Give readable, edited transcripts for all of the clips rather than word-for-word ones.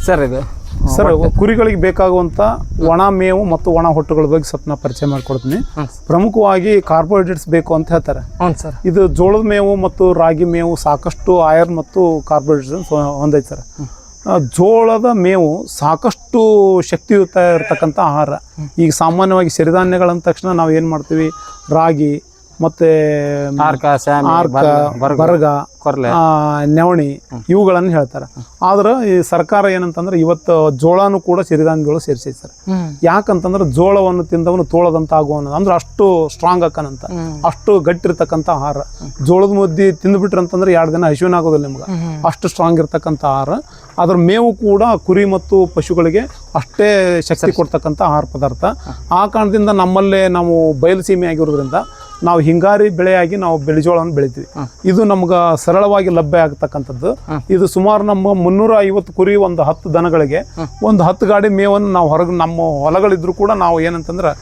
Sir ಇದು sir ಕುರಿಗಳಿಗೆ ಬೇಕಾಗುವಂಥ ಒಣ ಮೇವು ಮತ್ತು ಒಣ ಹೊಟ್ಟುಗಳ ಬಗ್ಗೆ ಸ್ವಲ್ಪ ನಾ ಪರಿಚಯ ಮಾಡಿಕೊಡ್ತೀನಿ. ಪ್ರಮುಖವಾಗಿ ಕಾರ್ಬೋಹೈಡ್ರೇಟ್ಸ್ ಬೇಕು ಅಂತ ಹೇಳ್ತಾರೆ. ಸರ್ ಇದು ಜೋಳದ ಮೇವು ಮತ್ತು ರಾಗಿ ಮೇವು ಸಾಕಷ್ಟು ಐರನ್ ಮತ್ತು ಕಾರ್ಬೋಹೈಡ್ರೇಟ್ಸ್ ಹೊಂದೈತೆ ಸರ್. ಜೋಳದ ಮೇವು ಸಾಕಷ್ಟು ಶಕ್ತಿಯುತ ಇರತಕ್ಕಂಥ ಆಹಾರ. ಈಗ ಸಾಮಾನ್ಯವಾಗಿ ಸಿರಿಧಾನ್ಯಗಳಂದ ತಕ್ಷಣ ನಾವು ಏನು ಮಾಡ್ತೀವಿ, ರಾಗಿ ಮತ್ತು ಬರಗ, ನವಣಿ ಇವುಗಳನ್ನು ಹೇಳ್ತಾರೆ. ಆದ್ರೆ ಈ ಸರ್ಕಾರ ಏನಂತಂದ್ರೆ ಇವತ್ತು ಜೋಳನೂ ಕೂಡ ಸಿರಿಧಾನ್ಯಗಳು ಸೇರಿಸೈತೆ ಸರ್. ಯಾಕಂತಂದ್ರೆ ಜೋಳವನ್ನು ತಿಂದವನು ತೋಳದಂತ ಆಗುವನು ಅಂದ್ರೆ ಅಷ್ಟು ಸ್ಟ್ರಾಂಗ್ ಆಕನಂತ, ಅಷ್ಟು ಗಟ್ಟಿರ್ತಕ್ಕಂಥ ಆಹಾರ. ಜೋಳದ ಮುದ್ದೆ ತಿಂದ್ಬಿಟ್ರಂತಂದ್ರೆ 2 ದಿನ ಹಸಿವಿನ ಆಗೋದಿಲ್ಲ ನಿಮ್ಗೆ, ಅಷ್ಟು ಸ್ಟ್ರಾಂಗ್ ಇರ್ತಕ್ಕಂಥ ಆಹಾರ. ಅದ್ರ ಮೇವು ಕೂಡ ಕುರಿ ಮತ್ತು ಪಶುಗಳಿಗೆ ಅಷ್ಟೇ ಶಕ್ತಿ ಕೊಡ್ತಕ್ಕಂಥ ಆಹಾರ ಪದಾರ್ಥ. ಆ ಕಾರಣದಿಂದ ನಮ್ಮಲ್ಲೇ ನಾವು ಬಯಲು ಸೀಮೆ ಆಗಿರೋದ್ರಿಂದ ನಾವು ಹಿಂಗಾರಿ ಬೆಳೆಯಾಗಿ ನಾವು ಬೆಳೆಜೋಳವನ್ನು ಬೆಳಿತೀವಿ. ಇದು ನಮ್ಗೆ ಸರಳವಾಗಿ ಲಭ್ಯ ಆಗ್ತಕ್ಕಂಥದ್ದು. ಇದು ಸುಮಾರು ನಮ್ಮ 350 ಕುರಿ, ಒಂದು 10 ದನಗಳಿಗೆ ಒಂದು 10 ಗಾಡಿ ಮೇವನ್ನು ನಾವು ಹೊರಗೆ ನಮ್ಮ ಹೊಲಗಳಿದ್ರು ಕೂಡ ನಾವು ಏನಂತಂದ್ರೆ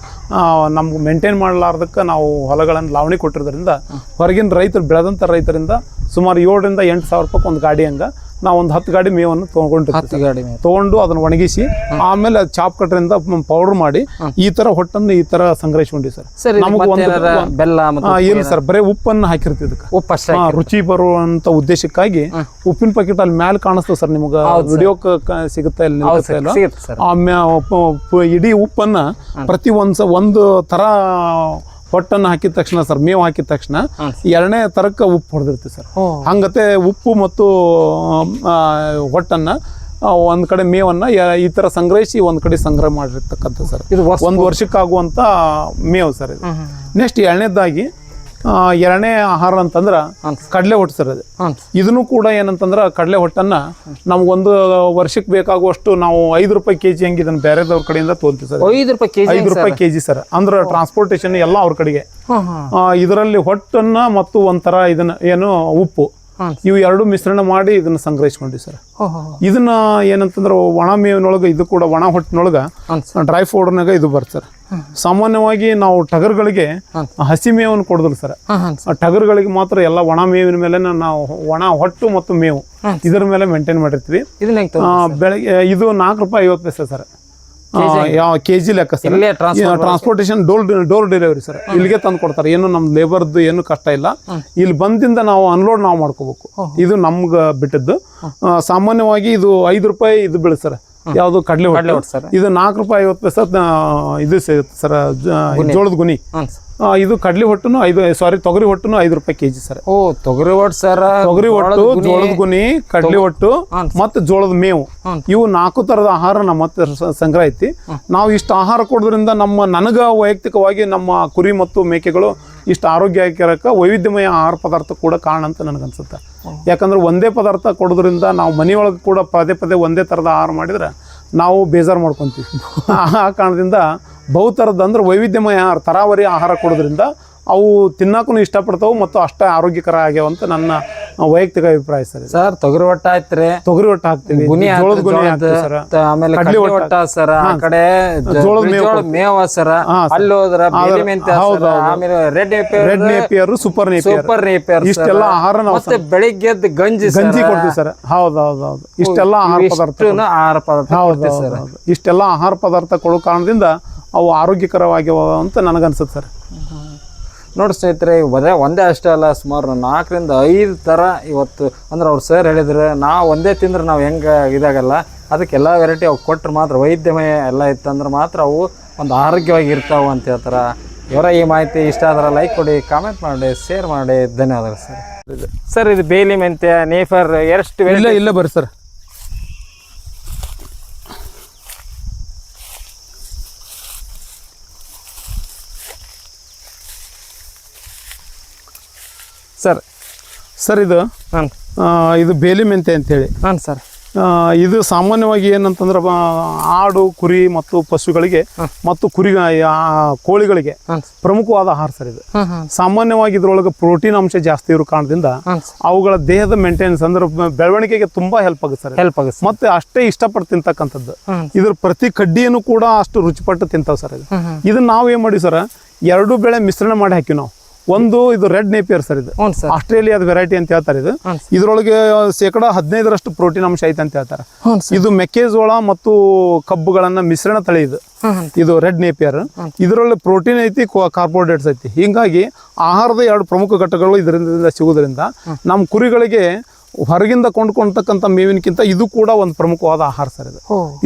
ನಮ್ಗೆ ಮೇಂಟೈನ್ ಮಾಡಲಾರ್ದಕ್ಕೆ ನಾವು ಹೊಲಗಳನ್ನು ಲಾವಣಿ ಕೊಟ್ಟಿರೋದ್ರಿಂದ ಹೊರಗಿನ ರೈತರು ಬೆಳೆದಂಥ ರೈತರಿಂದ ಸುಮಾರು 7,000 ರಿಂದ 8,000 ರೂಪಾಯಿ ಒಂದು ಗಾಡಿ ಹಂಗೆ ನಾವು ಒಂದು 10 ಗಾಡಿ ಮೇವನ್ನು ತೊಗೊಂಡು ಅದನ್ನು ಒಣಗಿಸಿ ಆಮೇಲೆ ಚಾಪ್ ಕಟ್ಟರಿಂದ ಪೌಡರ್ ಮಾಡಿ ಈ ತರ ಹೊಟ್ಟನ್ನು ಈ ತರ ಸಂಗ್ರಹಿಸ್ಕೊಂಡಿ ಸರ್. ಏನು ಸರ್ ಬರೀ ಉಪ್ಪನ್ನು ಹಾಕಿರ್ತೀವಿ ಇದಕ್ಕೆ ರುಚಿ ಬರುವಂತ ಉದ್ದೇಶಕ್ಕಾಗಿ. ಉಪ್ಪಿನ ಪ್ಯಾಕೆಟ್ ಅಲ್ಲಿ ಮ್ಯಾಲೆ ಕಾಣಿಸ್ತದೆ ಸರ್ ನಿಮ್ಗೆ, ವಿಡಿಯೋಕ್ ಸಿಗುತ್ತೆ ಇಲ್ಲಿ. ಇಡೀ ಉಪ್ಪನ್ನ ಪ್ರತಿ ಒಂದು ತರ ಹೊಟ್ಟನ್ನು ಹಾಕಿದ ತಕ್ಷಣ ಸರ್, ಮೇವು ಹಾಕಿದ ತಕ್ಷಣ 2ನೇ ತರಕ್ಕೆ ಉಪ್ಪು ಹೊಡೆದಿರ್ತೀವಿ ಸರ್. ಹಂಗತೆ ಉಪ್ಪು ಮತ್ತು ಹೊಟ್ಟನ್ನು ಒಂದ್ ಕಡೆ ಮೇವನ್ನ ಈ ತರ ಸಂಗ್ರಹಿಸಿ ಒಂದ್ ಕಡೆ ಸಂಗ್ರಹ ಮಾಡಿರ್ತಕ್ಕಂಥ ಸರ್. ಇದು 1 ವರ್ಷಕ್ಕಾಗುವಂತ ಮೇವು ಸರ್ ಇದು. ನೆಕ್ಸ್ಟ್ 2ನೇದಾಗಿ 2ನೇ ಆಹಾರ ಅಂತಂದ್ರ ಕಡಲೆ ಹೊಟ್ಟು ಸರ್. ಅದು ಇದನ್ನು ಕೂಡ ಏನಂತಂದ್ರ ಕಡಲೆ ಹೊಟ್ಟನ್ನ ನಮ್ಗೊಂದು ವರ್ಷಕ್ಕೆ ಬೇಕಾಗುವಷ್ಟು ನಾವು 5 ರೂಪಾಯಿ ಕೆಜಿ ಹಂಗೆ ಇದನ್ನ ಬೇರೆದವ್ರ ಕಡೆಯಿಂದ ತೋಲ್ತೀವಿ ಸರ್. 5 ರೂಪಾಯಿ ಕೆಜಿ ಸರ್. ಅಂದ್ರೆ ಟ್ರಾನ್ಸ್ಪೋರ್ಟೇಷನ್ ಎಲ್ಲ ಅವ್ರ ಕಡೆಗೆ. ಇದರಲ್ಲಿ ಹೊಟ್ಟನ್ನ ಮತ್ತು ಒಂಥರ ಇದನ್ನ ಏನು ಉಪ್ಪು ಇವು 2 ಮಿಶ್ರಣ ಮಾಡಿ ಇದನ್ನ ಸಂಗ್ರಹಿಸ್ಕೊಂಡ್ವಿ ಸರ್. ಇದನ್ನ ಏನಂತಂದ್ರೆ ಒಣ ಮೇವಿನೊಳಗೆ ಇದು ಕೂಡ ಒಣ ಹೊಟ್ಟಿನೊಳಗ ಡ್ರೈ ಪೌಡರ್ನಾಗ ಇದು ಬರ್ತದೆ ಸರ್. ಸಾಮಾನ್ಯವಾಗಿ ನಾವು ಟಗರ್ಗಳಿಗೆ ಹಸಿ ಮೇವನ್ನು ಕೊಡೋದಿಲ್ಲ ಸರ್. ಟಗರ್ಗಳಿಗೆ ಮಾತ್ರ ಎಲ್ಲ ಒಣ ಮೇವಿನ ಮೇಲೆ ನಾವು ಒಣ ಹೊಟ್ಟು ಮತ್ತು ಮೇವು ಇದರ ಮೇಲೆ ಮೇಂಟೈನ್ ಮಾಡಿರ್ತೀವಿ. ಬೆಳಗ್ಗೆ ಇದು 4 ರೂಪಾಯಿ 50 ಪೈಸೆ ಸರ್. ಯಾವ ಕೆಜಿ ಲೆಕ್ಕ sir. Transportation door delivery sir. ಇಲ್ಲಿಗೆ ತಂದು ಕೊಡ್ತಾರೆ. ಏನು ನಮ್ ಲೇಬರ್ದು ಏನು ಕಷ್ಟ ಇಲ್ಲ. ಇಲ್ಲಿ ಬಂದಿಂದ ನಾವು ಅನ್ಲೋಡ್ ನಾವು ಮಾಡ್ಕೋಬೇಕು. ಇದು ನಮ್ಗೆ ಬಿಟ್ಟದ್ದು. ಸಾಮಾನ್ಯವಾಗಿ ಇದು 5 ರೂಪಾಯಿ ಇದು ಬೀಳುತ್ತೆ ಸರ್. ಯಾವುದು ಕಡಲೆ ಹೊಟ್ಟು ಇದು 4 ರೂಪಾಯಿ 50 ಪೈಸೆ ಇದು ಸಿಗುತ್ತೆ ಸರ್. ಜೋಳದ ಗುನಿ ಇದು ಕಡಲೆ ಹೊಟ್ಟುನು ತೊಗರಿ ಹೊಟ್ಟುನು 5 ರೂಪಾಯಿ ಕೆಜಿ ಸರ್. ತೊಗರಿ ಹೊಟ್ಟು ಸರ್. ತೊಗರಿ ಹೊಟ್ಟು, ಜೋಳದ ಗುನಿ, ಕಡಲೆ ಹೊಟ್ಟು ಮತ್ತು ಜೋಳದ ಮೇವು ಇವು 4 ತರದ ಆಹಾರ ನಮ್ಮ ಸಂಗ್ರಹ ಐತಿ. ನಾವು ಇಷ್ಟು ಆಹಾರ ಕೊಡೋದ್ರಿಂದ ನನಗ ವೈಯಕ್ತಿಕವಾಗಿ ನಮ್ಮ ಕುರಿ ಮತ್ತು ಮೇಕೆಗಳು ಇಷ್ಟು ಆರೋಗ್ಯಕರಕ್ಕೆ ವೈವಿಧ್ಯಮಯ ಆಹಾರ ಪದಾರ್ಥ ಕೂಡ ಕಾರಣ ಅಂತ ನನಗನ್ಸುತ್ತೆ. ಯಾಕಂದ್ರೆ ಒಂದೇ ಪದಾರ್ಥ ಕೊಡೋದ್ರಿಂದ ನಾವು ಮನೆಯೊಳಗೆ ಕೂಡ ಪದೇ ಒಂದೇ ಥರದ ಆಹಾರ ಮಾಡಿದ್ರೆ ನಾವು ಬೇಜಾರು ಮಾಡ್ಕೊತೀವಿ. ಆ ಕಾರಣದಿಂದ ಬಹುತರದ ಅಂದ್ರೆ ವೈವಿಧ್ಯಮಯ ಆಹಾರ, ತರಾವರಿ ಆಹಾರ ಕೊಡೋದ್ರಿಂದ ಅವು ತಿನ್ನಕ್ಕೂ ಇಷ್ಟಪಡ್ತಾವೆ ಮತ್ತು ಅಷ್ಟೇ ಆರೋಗ್ಯಕರ ಆಗ್ಯಾವಂತ ನನ್ನ ವೈಯಕ್ತಿಕ ಅಭಿಪ್ರಾಯ ಸರ್. ಸರ್ ತೊಗರಿ ಹೊಟ್ಟ ಆಯ್ತ್ರಿ, ತೊಗರಿ ಹೊಟ್ಟ ಹಾಕ್ತಿವಿ, ಜೋಳದ ಗುನಿ ಹಾಕ್ತಿವಿ ಸರ್, ಆಮೇಲೆ ಕಡ್ಲೆ ಹೊಟ್ಟ ಸರ್, ಆ ಕಡೆ ಜೋಳದ ಮೇವ ಸರ್, ಅಲ್ಲಿ ಹೋದ್ರ ಆಮೇಲೆ ರೆಡ್ ನೇಪಿಯರ್, ಸೂಪರ್ ನೇಪಿಯರ್ ಇಷ್ಟೆಲ್ಲ ಆಹಾರ ನಾವು ಮತ್ತೆ ಬೆಳಿಗ್ಗೆ ಗಂಜಿ ಕೊಡ್ತೀವಿ ಸರ್. ಹೌದೌದು, ಇಷ್ಟೆಲ್ಲ ಆಹಾರ ಪದಾರ್ಥ ಇಷ್ಟೆಲ್ಲ ಆಹಾರ ಪದಾರ್ಥ ಕೊಡೋ ಕಾರಣದಿಂದ ಅವು ಆರೋಗ್ಯಕರವಾಗಿವ ಅಂತ ನನಗನ್ಸುತ್ತೆ ಸರ್. ನೋಡಿ ಸ್ನೇಹಿತರೆ, ಒಂದೇ ಅಷ್ಟೇ ಅಲ್ಲ, ಸುಮಾರು 4 ರಿಂದ 5 ಥರ ಇವತ್ತು ಅಂದ್ರೆ ಅವ್ರು ಸರ್ ಹೇಳಿದ್ರೆ ನಾವು ಒಂದೇ ತಿಂದ್ರೆ ನಾವು ಹೆಂಗೆ ಇದಾಗಲ್ಲ, ಅದಕ್ಕೆ ಎಲ್ಲ ವೆರೈಟಿ ಅವು ಕೊಟ್ಟರೆ ಮಾತ್ರ ವೈದ್ಯಮಯ ಎಲ್ಲ ಇತ್ತಂದ್ರೆ ಮಾತ್ರ ಅವು ಒಂದು ಆರೋಗ್ಯವಾಗಿ ಇರ್ತಾವೆ ಅಂತ ಹೇಳ್ತಾರೆ. ಇವರ ಈ ಮಾಹಿತಿ ಇಷ್ಟ ಆದ್ರೆ ಲೈಕ್ ಕೊಡಿ, ಕಾಮೆಂಟ್ ಮಾಡಿ, ಶೇರ್ ಮಾಡಿ. ಧನ್ಯವಾದಗಳು ಸರ್. ಸರ್ ಇದು ಬೇಲಿ ಮೆಂತ್ಯ, ನೇಫರ್ ಎಷ್ಟು ಇಲ್ಲ ಬರ್ರಿ ಸರ್. ಸರ್ ಇದು ಬೇಲಿ ಮೆಂತೆ ಅಂತೇಳಿ. ಸರ್ ಇದು ಸಾಮಾನ್ಯವಾಗಿ ಏನಂತಂದ್ರೆ ಆಡು, ಕುರಿ ಮತ್ತು ಪಶುಗಳಿಗೆ ಮತ್ತು ಕೋಳಿಗಳಿಗೆ ಪ್ರಮುಖವಾದ ಆಹಾರ ಸರ್. ಇದು ಸಾಮಾನ್ಯವಾಗಿ ಇದ್ರೊಳಗೆ ಪ್ರೋಟೀನ್ ಅಂಶ ಜಾಸ್ತಿ ಇರೋ ಕಾರಣದಿಂದ ಅವುಗಳ ದೇಹದ ಮೇಂಟೆನೆನ್ಸ್ ಅಂದ್ರೆ ಬೆಳವಣಿಗೆಗೆ ತುಂಬಾ ಹೆಲ್ಪ್ ಆಗುತ್ತೆ ಸರ್. ಮತ್ತೆ ಅಷ್ಟೇ ಇಷ್ಟಪಟ್ಟು ತಿಂತಕ್ಕಂಥದ್ದು. ಇದ್ರ ಪ್ರತಿ ಕಡ್ಡಿಯನ್ನು ಕೂಡ ಅಷ್ಟು ರುಚಿಪಟ್ಟು ತಿಂತಾವ್ ಸರ್. ಇದನ್ನ ನಾವು ಏನ್ ಮಾಡಿ ಸರ್, 2 ಬೆಳೆ ಮಿಶ್ರಣ ಮಾಡಿ ಹಾಕಿ ನಾವು ಒಂದು ಇದು ರೆಡ್ ನೇಪಿಯರ್ ಸರ್. ಇದು ಹ್ಞೂ ಸರ್. ಆಸ್ಟ್ರೇಲಿಯಾದ ವೆರೈಟಿ ಅಂತ ಹೇಳ್ತಾರೆ. ಇದು ಇದ್ರೊಳಗೆ 15% ಪ್ರೋಟೀನ್ ಅಂಶ ಐತೆ ಅಂತ ಹೇಳ್ತಾರೆ. ಇದು ಮೆಕ್ಕೆಜೋಳ ಮತ್ತು ಕಬ್ಬುಗಳನ್ನ ಮಿಶ್ರಣ ತಳಿ ಇದು ರೆಡ್ ನೇಪಿಯರ್. ಇದರಲ್ಲಿ ಪ್ರೋಟೀನ್ ಐತಿ, ಕಾರ್ಬೋಹೈಡ್ರೇಟ್ಸ್ ಐತಿ. ಹಿಂಗಾಗಿ ಆಹಾರದ 2 ಪ್ರಮುಖ ಘಟಕಗಳು ಇದರಿಂದ ಸಿಗುವುದರಿಂದ ನಮ್ಮ ಕುರಿಗಳಿಗೆ ಹೊರಗಿಂದ ಕೊಂಡ್ಕೊಳ್ತಕ್ಕಂಥ ಮೇವಿನಕ್ಕಿಂತ ಇದು ಕೂಡ ಒಂದು ಪ್ರಮುಖವಾದ ಆಹಾರ ಸರ್.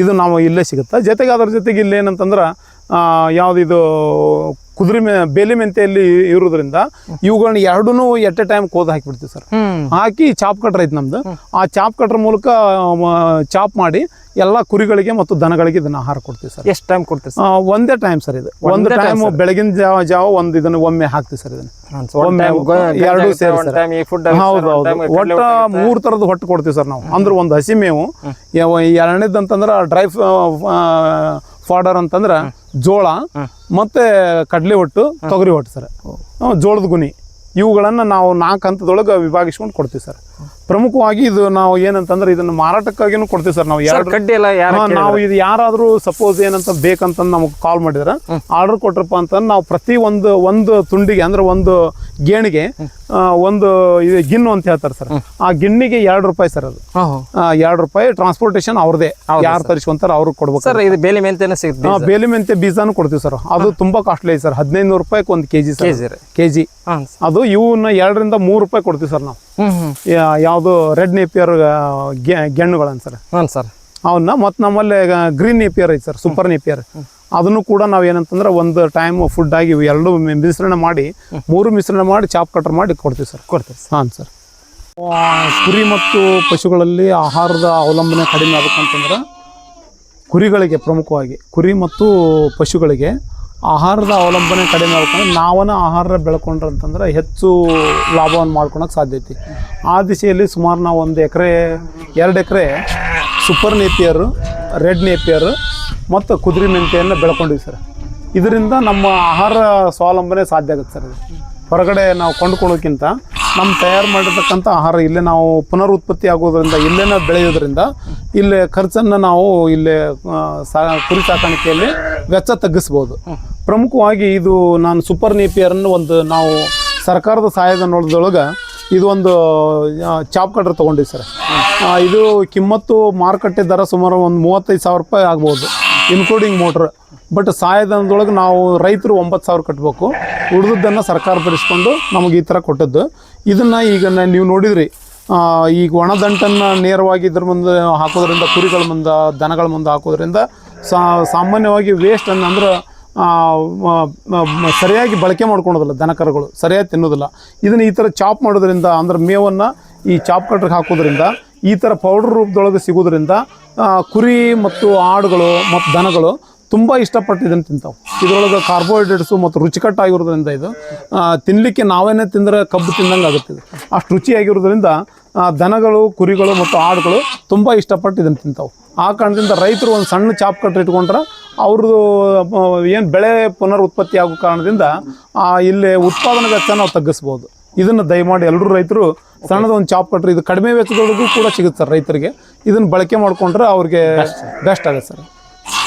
ಇದು ನಾವು ಇಲ್ಲೇ ಸಿಗುತ್ತೆ. ಜೊತೆಗೆ ಅದ್ರ ಜೊತೆಗೆ ಇಲ್ಲಿ ಏನಂತಂದ್ರೆ ಯಾವುದಿದು ಬೇಲಿ ಮೆಂತೆಯಲ್ಲಿ ಇರೋದ್ರಿಂದ ಇವುಗಳನ್ನ 2 ಎಟ್ ಎ ಟೈಮ್ ಕೋದ್ ಹಾಕಿಬಿಡ್ತೀವಿ ಸರ್. ಹಾಕಿ ಚಾಪ್ ಕಟ್ರ್ ಐತೆ ನಮ್ದು. ಆ ಚಾಪ್ ಕಟ್ರ್ ಮೂಲಕ ಚಾಪ್ ಮಾಡಿ ಎಲ್ಲ ಕುರಿಗಳಿಗೆ ಮತ್ತು ದನಗಳಿಗೆ ಇದನ್ನ ಆಹಾರ ಕೊಡ್ತೀವಿ ಸರ್. ಎಷ್ಟು ಟೈಮ್ ಕೊಡ್ತೀವಿ? ಒಂದೇ ಟೈಮ್ ಸರ್. ಇದು ಒಂದು ಟೈಮ್ ಬೆಳಗಿನ ಜಾವ ಒಂದು ಇದನ್ನ ಒಮ್ಮೆ ಹಾಕ್ತೀವಿ ಸರ್. ಇದನ್ನ 2 ಸೇರಿ ಸರ್. ಹೌದೌದು. ಒಟ್ಟು 3 ಥರದ ಹೊಟ್ಟು ಕೊಡ್ತೀವಿ ಸರ್ ನಾವು. ಅಂದ್ರೆ ಒಂದು ಹಸಿ ಮೇವು, 2ನೇದು ಅಂತಂದ್ರೆ ಡ್ರೈ ಫಾಡರ್ ಅಂತಂದ್ರೆ ಜೋಳ ಮತ್ತೆ ಕಡ್ಲೆ ಹೊಟ್ಟು, ತೊಗರಿ ಹೊಟ್ಟು ಸರ್. ಜೋಳದ ಗುಣಿ ಇವುಗಳನ್ನು ನಾವು 4 ಹಂತದೊಳಗೆ ವಿಭಾಗಿಸ್ಕೊಂಡು ಕೊಡ್ತೀವಿ ಸರ್. ಪ್ರಮುಖವಾಗಿ ಇದು ನಾವು ಏನಂತಂದ್ರೆ ಇದನ್ನ ಮಾರಾಟಕ್ಕಾಗಿನೂ ಕೊಡ್ತೀವಿ ಸರ್. ನಾವು ನಾವು ಇದು ಯಾರಾದ್ರೂ ಸಪೋಸ್ ಏನಂತ ಬೇಕಂತ ನಮಗೆ ಕಾಲ್ ಮಾಡಿದ್ರೆ ಆರ್ಡರ್ ಕೊಟ್ರಪ್ಪ ಅಂತಂದ್ರೆ ನಾವು ಪ್ರತಿ ಒಂದು ತುಂಡಿಗೆ ಅಂದ್ರೆ ಒಂದು ಗೇಣಿಗೆ ಒಂದು ಇದು ಗಿನ್ನು ಅಂತ ಹೇಳ್ತಾರೆ ಸರ್. ಆ ಗಿಣ್ಣಿಗೆ ₹2 ಸರ್. ಅದು ₹2 ಟ್ರಾನ್ಸ್ಪೋರ್ಟೇಷನ್ ಅವ್ರದೇ. ಯಾರು ತರಿಸ್ಕೊಂತಾರ ಅವ್ರಿಗೆ ಕೊಡ್ಬೇಕು ಸರ್. ಇದು ಬೇಲಿ ಮೆಂತೆನ ಸಿಗುತ್ತೆ. ಬೇಲಿ ಮೆಂತೆ ಬೀಜಾನು ಕೊಡ್ತೀವಿ ಸರ್. ಅದು ತುಂಬಾ ಕಾಸ್ಟ್ಲಿ ಸರ್. ₹1500 ಒಂದು ಕೆಜಿ. ಅದು ಇವನ್ನ ₹2 ರಿಂದ $3 ಕೊಡ್ತೀವಿ ಸರ್ ನಾವು. ಯಾವುದು ರೆಡ್ ನೇಪಿಯರ್ ಗೆಣ್ಣುಗಳನ್ನ ಸರ್. ಸರ್ ಅವನ್ನ ಮತ್ತು ನಮ್ಮಲ್ಲಿ ಗ್ರೀನ್ ನೇಪಿಯರ್ ಐತೆ ಸರ್, ಸೂಪರ್ ನೇಪಿಯರ್. ಅದನ್ನು ಕೂಡ ನಾವು ಏನಂತಂದ್ರೆ ಒಂದು ಟೈಮ್ ಫುಡ್ ಆಗಿ 2 ಮಿಶ್ರಣ ಮಾಡಿ 3 ಮಿಶ್ರಣ ಮಾಡಿ ಚಾಪ್ ಕಟರ್ ಮಾಡಿ ಕೊಡ್ತೀವಿ ಸರ್. ಹಾಂ ಸರ್. ಕುರಿ ಮತ್ತು ಪಶುಗಳಲ್ಲಿ ಆಹಾರದ ಅವಲಂಬನೆ ಕಡಿಮೆ ಆಗಬೇಕಂತಂದ್ರೆ ಕುರಿಗಳಿಗೆ ಪ್ರಮುಖವಾಗಿ ಕುರಿ ಮತ್ತು ಪಶುಗಳಿಗೆ ಆಹಾರದ ಅವಲಂಬನೆ ಕಡಿಮೆ ಆಗ್ಬೇಕಂದ್ರೆ ನಾವನ್ನ ಆಹಾರ ಬೆಳ್ಕೊಂಡ್ರೆ ಅಂತಂದ್ರೆ ಹೆಚ್ಚು ಲಾಭವನ್ನು ಮಾಡ್ಕೊಳಕ್ಕೆ ಸಾಧ್ಯ ಐತಿ. ಆ ದಿಶೆಯಲ್ಲಿ ಸುಮಾರು ನಾವು 1 ಎಕರೆ 2 ಎಕರೆ ಸೂಪರ್ ನೇಪಿಯರು, ರೆಡ್ ನೇಪಿಯರು ಮತ್ತು ಕುದುರೆ ಮೆಂತೆಯನ್ನು ಬೆಳ್ಕೊಂಡಿವಿ ಸರ್. ಇದರಿಂದ ನಮ್ಮ ಆಹಾರ ಸ್ವಾವಲಂಬನೆ ಸಾಧ್ಯ ಆಗುತ್ತೆ ಸರ್. ಹೊರಗಡೆ ನಾವು ಕೊಂಡ್ಕೊಳ್ಳೋಕ್ಕಿಂತ ನಮ್ಮ ತಯಾರು ಮಾಡಿರ್ತಕ್ಕಂಥ ಆಹಾರ ಇಲ್ಲೇ ನಾವು ಪುನರುತ್ಪತ್ತಿ ಆಗೋದ್ರಿಂದ ಇಲ್ಲೇ ಬೆಳೆಯೋದ್ರಿಂದ ಇಲ್ಲೇ ಖರ್ಚನ್ನು ನಾವು ಇಲ್ಲೇ ಕುರಿ ಸಾಕಾಣಿಕೆಯಲ್ಲಿ ವೆಚ್ಚ ತಗ್ಗಿಸ್ಬೋದು. ಪ್ರಮುಖವಾಗಿ ಇದು ನಾನು ಸೂಪರ್ ನೇಪಿಯರನ್ನು ನಾವು ಸರ್ಕಾರದ ಸಹಾಯಧನದೊಳಗೆ ಇದು ಒಂದು ಚಾಪ್ ಕಟ್ರ್ ತೊಗೊಂಡಿವಿ ಸರ್. ಇದು ಕಿಮ್ಮತ್ತು ಮಾರುಕಟ್ಟೆ ದರ ಸುಮಾರು ಒಂದು ₹35,000 ಆಗ್ಬೋದು ಇನ್ಕ್ಲೂಡಿಂಗ್ ಮೋಟ್ರ್. ಬಟ್ ಸಹಾಯಧನದೊಳಗೆ ನಾವು ರೈತರು 9,000 ಕಟ್ಟಬೇಕು. ಉಳಿದದ್ದನ್ನು ಸರ್ಕಾರ ಭರಿಸ್ಕೊಂಡು ನಮಗೆ ಈ ಥರ ಕೊಟ್ಟದ್ದು. ಇದನ್ನು ಈಗ ನೀವು ನೋಡಿದ್ರಿ, ಈಗ ಒಣದಂಟನ್ನು ನೇರವಾಗಿ ಇದ್ರ ಮುಂದೆ ಹಾಕೋದ್ರಿಂದ, ಕುರಿಗಳ ಮುಂದೆ ದನಗಳ ಮುಂದೆ ಹಾಕೋದ್ರಿಂದ ಸಾಮಾನ್ಯವಾಗಿ ವೇಸ್ಟನ್ನು ಅಂದ್ರೆ ಸರಿಯಾಗಿ ಬಳಕೆ ಮಾಡ್ಕೊಳೋದಿಲ್ಲ. ದನಕರುಗಳು ಸರಿಯಾಗಿ ತಿನ್ನೋದಿಲ್ಲ. ಇದನ್ನು ಈ ಥರ ಚಾಪ್ ಮಾಡೋದ್ರಿಂದ ಅಂದ್ರೆ ಮೇವನ್ನು ಈ ಚಾಪ್ ಕಟ್ರಿಗೆ ಹಾಕೋದ್ರಿಂದ ಈ ಥರ ಪೌಡರ್ ರೂಪದೊಳಗೆ ಸಿಗೋದ್ರಿಂದ ಕುರಿ ಮತ್ತು ಆಡುಗಳು ಮತ್ತು ದನಗಳು ತುಂಬ ಇಷ್ಟಪಟ್ಟು ಇದನ್ನು ತಿಂತಾವೆ. ಇದರೊಳಗೆ ಕಾರ್ಬೋಹೈಡ್ರೇಟ್ಸು ಮತ್ತು ರುಚಿಕಟ್ಟಾಗಿರೋದ್ರಿಂದ ಇದು ತಿನ್ನಲಿಕ್ಕೆ ನಾವೇನೇ ತಿಂದರೆ ಕಬ್ಬು ತಿಂದಂಗೆ ಆಗುತ್ತೆ. ಇದು ಅಷ್ಟು ರುಚಿಯಾಗಿರೋದ್ರಿಂದ ದನಗಳು, ಕುರಿಗಳು ಮತ್ತು ಆಡುಗಳು ತುಂಬ ಇಷ್ಟಪಟ್ಟು ಇದನ್ನು ತಿಂತಾವೆ. ಆ ಕಾರಣದಿಂದ ರೈತರು ಒಂದು ಸಣ್ಣ ಚಾಪ್ ಕಟ್ರ್ ಇಟ್ಕೊಂಡ್ರೆ ಅವ್ರದ್ದು ಏನು ಬೆಳೆ ಪುನರುತ್ಪತ್ತಿ ಆಗೋ ಕಾರಣದಿಂದ ಇಲ್ಲಿ ಉತ್ಪಾದನಾ ವೆಚ್ಚ ನಾವು ತಗ್ಗಿಸ್ಬೋದು. ಇದನ್ನು ದಯಮಾಡಿ ಎಲ್ಲರೂ ರೈತರು ಸಣ್ಣದ ಒಂದು ಚಾಪ್ ಕಟ್ರ್ ಇದು ಕಡಿಮೆ ವೆಚ್ಚದೊಳಗೂ ಕೂಡ ಸಿಗುತ್ತೆ ಸರ್ ರೈತರಿಗೆ. ಇದನ್ನು ಬಳಕೆ ಮಾಡಿಕೊಂಡ್ರೆ ಅವ್ರಿಗೆ ಬೆಸ್ಟ್ ಆಗುತ್ತೆ ಸರ್.